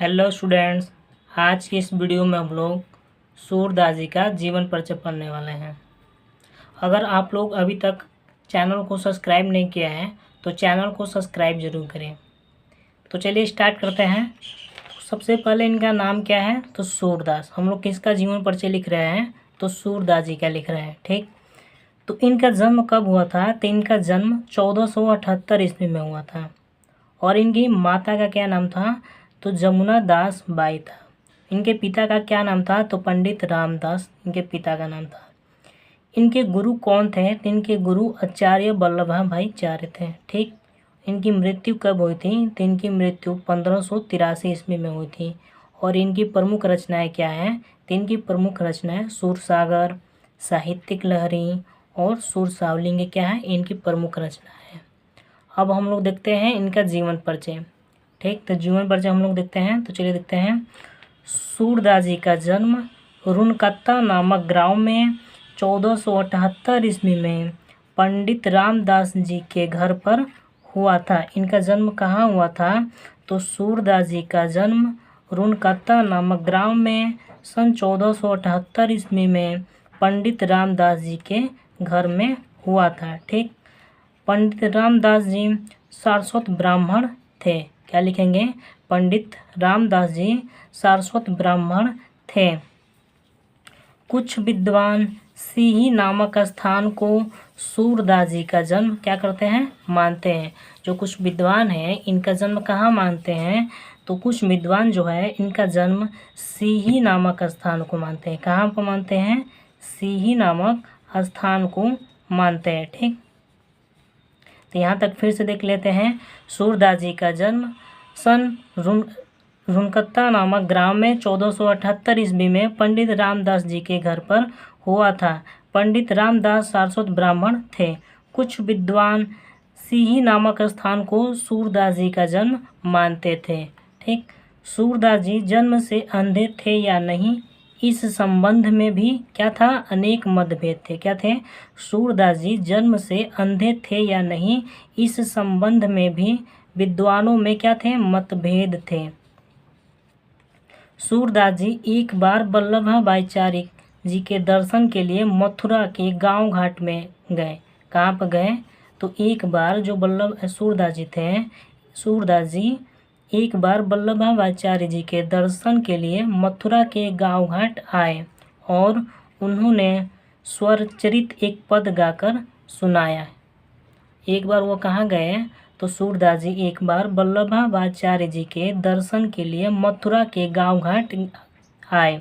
Hello students. आज की इस वीडियो में हम लोग सूरदास जी का जीवन परिचय पढ़ने वाले हैं। अगर आप लोग अभी तक चैनल को सब्सक्राइब नहीं किया है तो चैनल को सब्सक्राइब जरूर करें। तो चलिए स्टार्ट करते हैं। तो सबसे पहले इनका नाम क्या है? तो सूरदास। हम लोग किसका जीवन परिचय लिख रहे हैं? तो सूरदास जी का लिख रहे हैं। ठीक। तो इनका जन्म कब हुआ था? तो इनका जन्म 1478 ईस्वी में हुआ था। और इनकी माता का क्या नाम था? तो जमुना दास बाई था। इनके पिता का क्या नाम था? तो पंडित रामदास इनके पिता का नाम था। इनके गुरु कौन थे? तो इनके गुरु आचार्य वल्लभ भाई आचार्य थे। ठीक। इनकी मृत्यु कब हुई थी? तो इनकी मृत्यु 1583 ईस्वी में हुई थी। और इनकी प्रमुख रचनाएं क्या हैं? तो इनकी प्रमुख रचनाएं सूरसागर, साहित्यिक लहरी और सूरसावली क्या है? इनकी प्रमुख रचनाएं हैं। अब हम लोग देखते हैं इनका जीवन परिचय। ठीक। तो जीवन परिचय हम लोग देखते हैं। तो चलिए देखते हैं। सूरदास जी का जन्म रुनकत्ता नामक गांव में 1478 ईस्वी में पंडित रामदास जी के घर पर हुआ था। इनका जन्म कहाँ हुआ था? तो सूरदास जी का जन्म रुनकत्ता नामक गांव में सन 1478 ईस्वी में पंडित रामदास जी के घर में हुआ था। ठीक। पंडित रामदास जी सारस्वत ब्राह्मण थे। क्या लिखेंगे? पंडित रामदास जी सारस्वत ब्राह्मण थे। कुछ विद्वान सिही नामक स्थान को सूरदास जी का जन्म क्या करते हैं? मानते हैं। जो कुछ विद्वान हैं इनका जन्म कहाँ मानते हैं? तो कुछ विद्वान जो है इनका जन्म सिही नामक स्थान को मानते हैं। कहाँ पर मानते हैं? सिही नामक स्थान को मानते हैं। ठीक। तो यहाँ तक फिर से देख लेते हैं। सूरदास जी का जन्म सन रुनकत्ता नामक ग्राम में 1478 ईस्वी में पंडित रामदास जी के घर पर हुआ था। पंडित रामदास सारस्वत ब्राह्मण थे। कुछ विद्वान सिही नामक स्थान को सूरदास जी का जन्म मानते थे। ठीक। सूरदास जी जन्म से अंधे थे या नहीं, इस संबंध में भी क्या था? अनेक मतभेद थे। क्या थे? सूरदास जी जन्म से अंधे थे या नहीं, इस संबंध में भी विद्वानों में क्या थे? मतभेद थे। सूरदास जी एक बार वल्लभाबाई आचार्य जी के दर्शन के लिए मथुरा के गांव घाट में गए। कहाँ पर गए? तो एक बार जो सूरदास जी थे, सूरदास जी एक बार वल्लभाबाई आचार्य जी के दर्शन के लिए मथुरा के गांव घाट आए और उन्होंने स्वरचरित एक पद गाकर सुनाया। एक बार वो कहाँ गए? तो सूरदास जी एक बार वल्लभाबाई आचार्य जी के दर्शन के लिए मथुरा के गांव घाट आए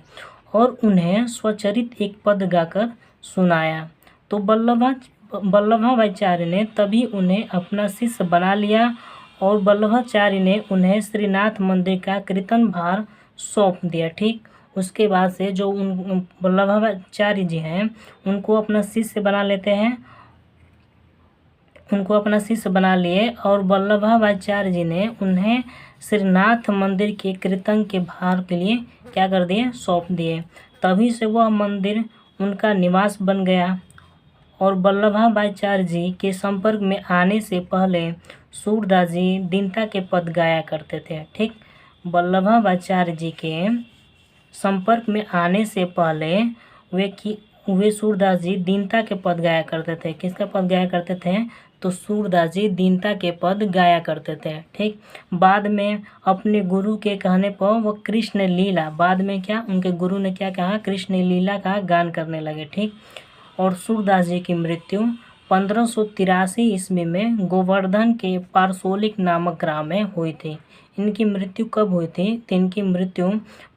और उन्हें स्वचरित एक पद गाकर सुनाया। तो वल्लभाबाई आचार्य ने तभी उन्हें अपना शिष्य बना लिया और वल्लभाचार्य ने उन्हें श्रीनाथ मंदिर का कीर्तन भार सौंप दिया। ठीक। उसके बाद से जो वल्लभाचार्य जी हैं उनको अपना शिष्य बना लेते हैं, उनको अपना शिष्य बना लिए और वल्लभाचार्य जी ने उन्हें श्रीनाथ मंदिर के कीर्तन के भार के लिए क्या कर दिए? सौंप दिए। तभी से वह मंदिर उनका निवास बन गया। और वल्लभाचार्य जी के संपर्क में आने से पहले सूरदास जी दीनता के पद गाया करते थे। ठीक। वल्लभाचार्य जी के संपर्क में आने से पहले वे सूरदास जी दीनता के पद गाया करते थे। किसका पद गाया करते थे? तो सूरदास जी दीनता के पद गाया करते थे। ठीक। बाद में अपने गुरु के कहने पर वो कृष्ण लीला, बाद में क्या उनके गुरु ने क्या कहा? कृष्ण लीला का गान करने लगे। ठीक। और सूरदास जी की मृत्यु 1583 ईस्वी में गोवर्धन के पारसोलिक नामक ग्राम में हुई थी। इनकी मृत्यु कब हुई थी? तो इनकी मृत्यु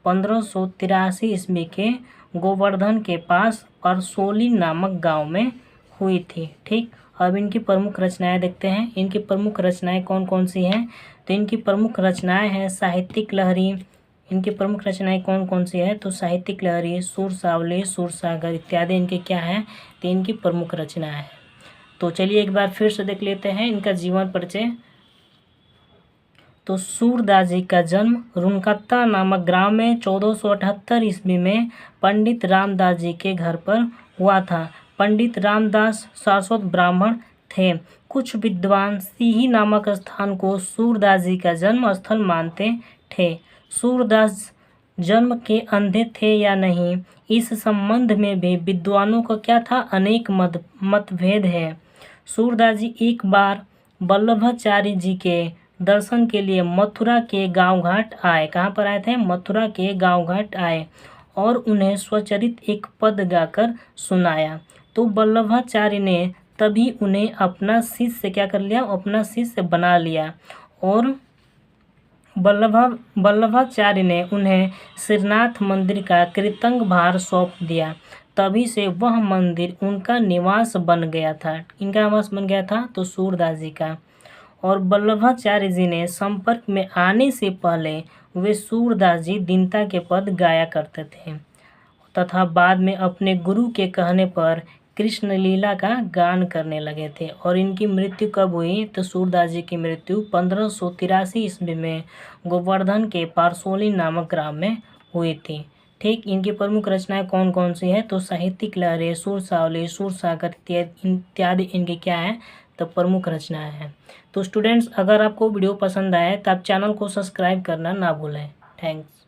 1583 ईस्वी के गोवर्धन के पास पारसोली नामक गांव में हुई थी। ठीक। अब इनकी प्रमुख रचनाएं देखते हैं। इनकी प्रमुख रचनाएं कौन कौन सी हैं? तो इनकी प्रमुख रचनाएं हैं साहित्यिक लहरी। इनकी प्रमुख रचनाएं कौन कौन सी है? तो साहित्यिक लहरी, सूरसावली, सूरसागर इत्यादि इनके क्या हैं? तो इनकी प्रमुख रचनाएं हैं। तो चलिए एक बार फिर से देख लेते हैं इनका जीवन परिचय। तो सूरदास जी का जन्म रुनकत्ता नामक ग्राम में 1478 ईस्वी में पंडित रामदास जी के घर पर हुआ था। पंडित रामदास सारस्वत ब्राह्मण थे। कुछ विद्वान सिही नामक स्थान को सूरदास जी का जन्म स्थल मानते थे। सूरदास जन्म के अंधे थे या नहीं, इस संबंध में भी विद्वानों का क्या था, अनेक मतभेद है। सूरदास जी एक बार वल्लभाचार्य जी के दर्शन के लिए मथुरा के गांव घाट आए। कहाँ पर आए थे? मथुरा के गांव घाट आए और उन्हें स्वचरित एक पद गाकर सुनाया। तो वल्लभाचार्य ने तभी उन्हें अपना शिष्य क्या कर लिया, अपना शिष्य बना लिया और वल्लभाचार्य ने उन्हें श्रीनाथ मंदिर का कृतंग भार सौंप दिया। तभी से वह मंदिर उनका निवास बन गया था। इनका निवास बन गया था तो सूरदास जी का। और वल्लभाचार्य जी ने संपर्क में आने से पहले वे सूरदास जी दीनता के पद गाया करते थे तथा बाद में अपने गुरु के कहने पर कृष्ण लीला का गान करने लगे थे। और इनकी मृत्यु कब हुई? तो सूरदास जी की मृत्यु 1583 ईस्वी में गोवर्धन के पारसोली नामक ग्राम में हुई थी। ठीक, इनकी प्रमुख रचनाएं कौन कौन सी है? तो साहित्यिक लहरें, सुरसावली, सुरसागर इत्यादि इनकी क्या है, तो प्रमुख रचनाएं हैं। तो स्टूडेंट्स, अगर आपको वीडियो पसंद आए तो आप चैनल को सब्सक्राइब करना ना भूलें। थैंक्स।